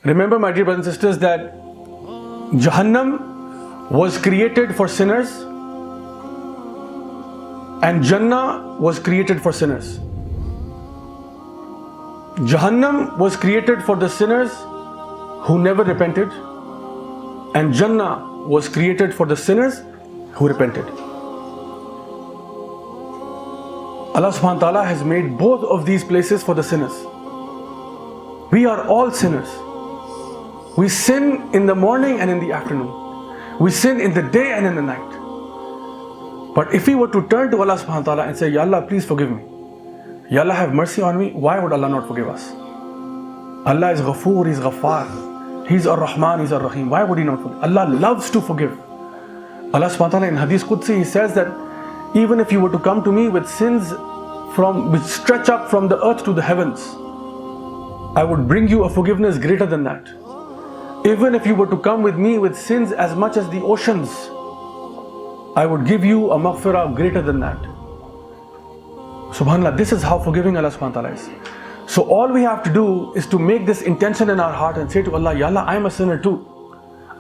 Remember, my dear brothers and sisters, that Jahannam was created for sinners and Jannah was created for sinners. Jahannam was created for the sinners who never repented, and Jannah was created for the sinners who repented. Allah subhanahu wa ta'ala has made both of these places for the sinners. We are all sinners. We sin in the morning and in the afternoon. We sin in the day and in the night. But if we were to turn to Allah subhanahu wa ta'ala and say, Ya Allah, please forgive me. Ya Allah, have mercy on me. Why would Allah not forgive us? Allah is Ghafoor, He's Ghaffar. He's Ar-Rahman, He's Ar-Rahim. Why would He not forgive? Allah loves to forgive. Allah subhanahu wa ta'ala in Hadith Qudsi, He says that even if you were to come to me with sins which stretch up from the earth to the heavens, I would bring you a forgiveness greater than that. Even if you were to come with me with sins as much as the oceans, I would give you a maghfirah greater than that. Subhanallah, this is how forgiving Allah subhanahu wa ta'ala is. So all we have to do is to make this intention in our heart and say to Allah, Ya Allah, I am a sinner too.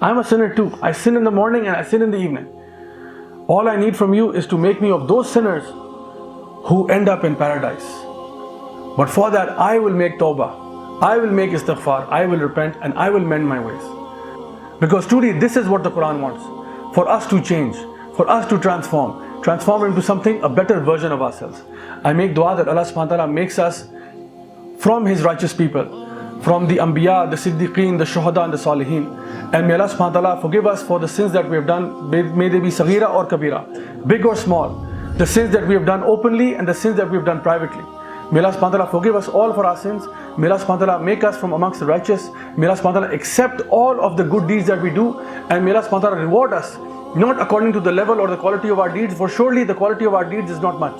I am a sinner too. I sin in the morning and I sin in the evening. All I need from you is to make me of those sinners who end up in paradise. But for that, I will make tawbah. I will make istighfar. I will repent and I will mend my ways. Because truly, this is what the Quran wants. For us to change, for us to transform into something, a better version of ourselves. I make dua that Allah subhanahu wa ta'ala makes us from His righteous people, from the Anbiya, the Siddiqeen, the Shuhada and the Salihin. And may Allah subhanahu wa ta'ala forgive us for the sins that we have done, may they be saghira or kabira, big or small. The sins that we have done openly and the sins that we have done privately. May Allah subhanahu wa ta'ala forgive us all for our sins. May Allah subhanahu wa ta'ala make us from amongst the righteous. May Allah subhanahu wa ta'ala accept all of the good deeds that we do. And may Allah subhanahu wa ta'ala reward us, not according to the level or the quality of our deeds, for surely the quality of our deeds is not much.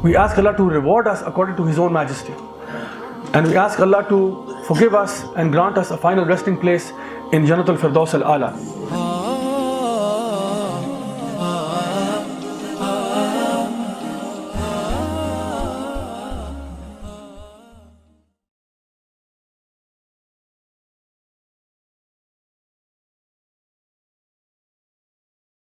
We ask Allah to reward us according to His own majesty. And we ask Allah to forgive us and grant us a final resting place in Jannatul Firdaus al-Ala.